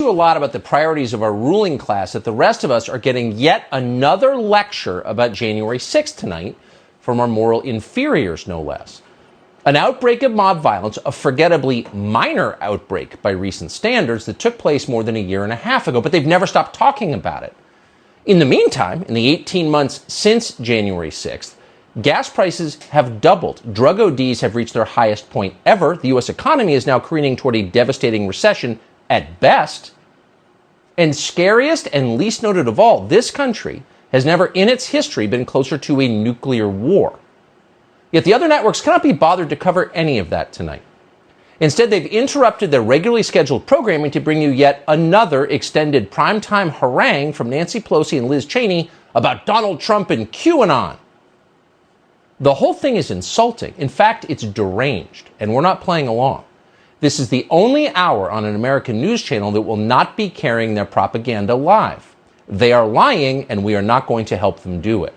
A lot about the priorities of our ruling class that the rest of us are getting yet another lecture about January 6th tonight from our moral inferiors, no less. An outbreak of mob violence, a forgettably minor outbreak by recent standards that took place more than a year and a half ago, but they've never stopped talking about it. In the meantime, in the 18 months since January 6th, gas prices have doubled. Drug ODs have reached their highest point ever. The U.S. economy is now careening toward a devastating recession at best. And scariest and least noted of all, this country has never in its history been closer to a nuclear war. Yet the other networks cannot be bothered to cover any of that tonight. Instead, they've interrupted their regularly scheduled programming to bring you yet another extended primetime harangue from Nancy Pelosi and Liz Cheney about Donald Trump and QAnon. The whole thing is insulting. In fact, it's deranged, and we're not playing along. This is the only hour on an American news channel that will not be carrying their propaganda live. They are lying, and we are not going to help them do it.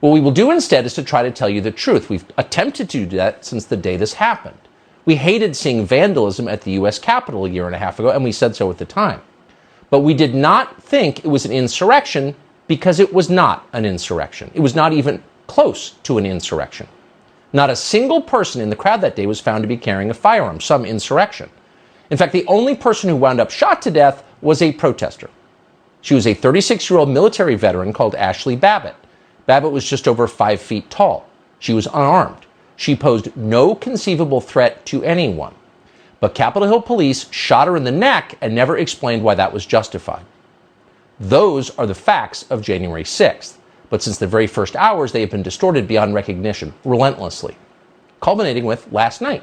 What we will do instead is to try to tell you the truth. We've attempted to do that since the day this happened. We hated seeing vandalism at the U.S. Capitol a year and a half ago, and we said so at the time. But we did not think it was an insurrection because it was not an insurrection. It was not even close to an insurrection. Not a single person in the crowd that day was found to be carrying a firearm, some insurrection. In fact, the only person who wound up shot to death was a protester. She was a 36-year-old military veteran called Ashley Babbitt. Babbitt was just over 5 feet tall. She was unarmed. She posed no conceivable threat to anyone. But Capitol Hill police shot her in the neck and never explained why that was justified. Those are the facts of January 6th. But since the very first hours, they have been distorted beyond recognition, relentlessly. Culminating with last night.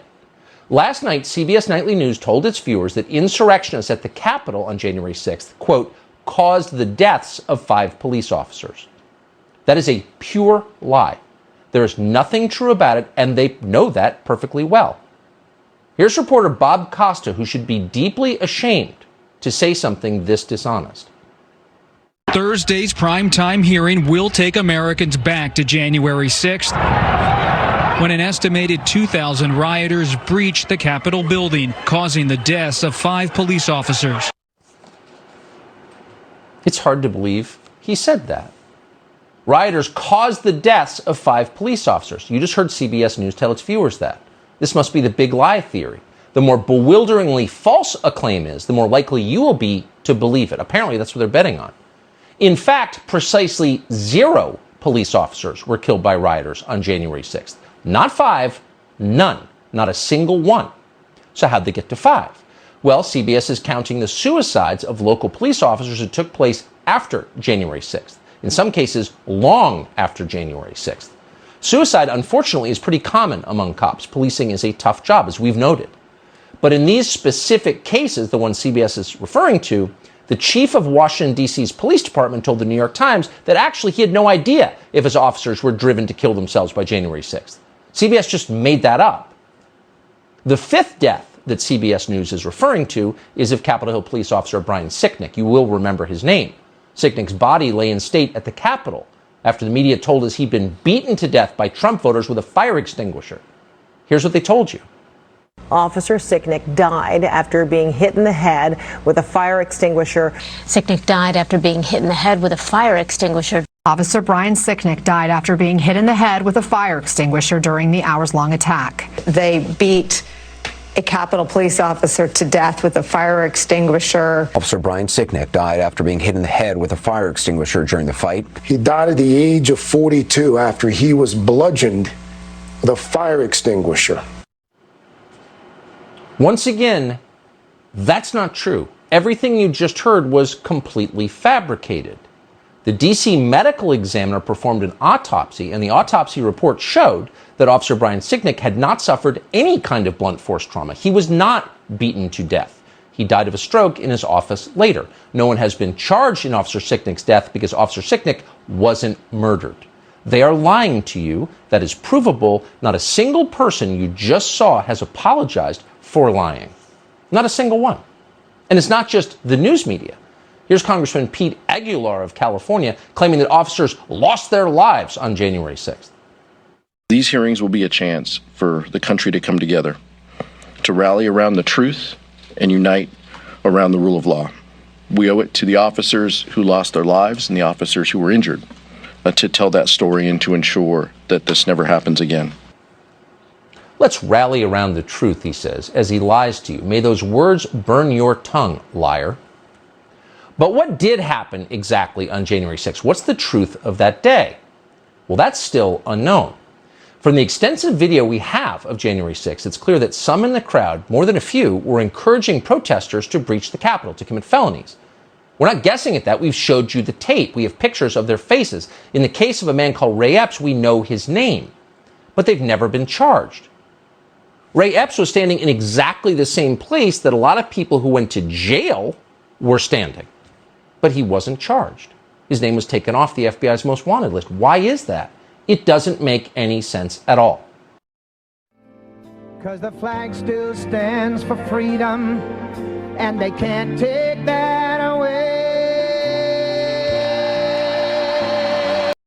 Last night, CBS Nightly News told its viewers that insurrectionists at the Capitol on January 6th, quote, caused the deaths of 5 police officers. That is a pure lie. There is nothing true about it, and they know that perfectly well. Here's reporter Bob Costa, who should be deeply ashamed to say something this dishonest. Thursday's primetime hearing will take Americans back to January 6th, when an estimated 2,000 rioters breached the Capitol building, causing the deaths of 5 police officers. It's hard to believe he said that. Rioters caused the deaths of 5 police officers. You just heard CBS News tell its viewers that. This must be the big lie theory. The more bewilderingly false a claim is, the more likely you will be to believe it. Apparently, that's what they're betting on. In fact, precisely 0 police officers were killed by rioters on January 6th. Not 5, none, not a single one. So how'd they get to 5? Well, CBS is counting the suicides of local police officers that took place after January 6th. In some cases, long after January 6th. Suicide, unfortunately, is pretty common among cops. Policing is a tough job, as we've noted. But in these specific cases, the one CBS is referring to, the chief of Washington, D.C.'s police department told the New York Times that actually he had no idea if his officers were driven to kill themselves by January 6th. CBS just made that up. The 5th death that CBS News is referring to is of Capitol Hill police officer Brian Sicknick. You will remember his name. Sicknick's body lay in state at the Capitol after the media told us he'd been beaten to death by Trump voters with a fire extinguisher. Here's what they told you. Officer Sicknick died after being hit in the head with a fire extinguisher. Sicknick died after being hit in the head with a fire extinguisher. Officer Brian Sicknick died after being hit in the head with a fire extinguisher during the hours-long attack. They beat a Capitol police officer to death with a fire extinguisher. Officer Brian Sicknick died after being hit in the head with a fire extinguisher during the fight. He died at the age of 42 after he was bludgeoned with a fire extinguisher. Once again, that's not true. Everything you just heard was completely fabricated. The D.C. medical examiner performed an autopsy, and the autopsy report showed that Officer Brian Sicknick had not suffered any kind of blunt force trauma. He was not beaten to death. He died of a stroke in his office later. No one has been charged in Officer Sicknick's death because Officer Sicknick wasn't murdered. They are lying to you. That is provable. Not a single person you just saw has apologized for lying. Not a single one. And it's not just the news media. Here's Congressman Pete Aguilar of California claiming that officers lost their lives on January 6th. These hearings will be a chance for the country to come together, to rally around the truth and unite around the rule of law. We owe it to the officers who lost their lives and the officers who were injured to tell that story and to ensure that this never happens again. Let's rally around the truth, he says, as he lies to you. May those words burn your tongue, liar. But what did happen exactly on January 6th? What's the truth of that day? Well, that's still unknown. From the extensive video we have of January 6th, it's clear that some in the crowd, more than a few, were encouraging protesters to breach the Capitol, to commit felonies. We're not guessing at that. We've showed you the tape. We have pictures of their faces. In the case of a man called Ray Epps, we know his name, but they've never been charged. Ray Epps was standing in exactly the same place that a lot of people who went to jail were standing, but he wasn't charged. His name was taken off the FBI's most wanted list. Why is that? It doesn't make any sense at all. 'Cause the flag still stands for freedom, and they can't take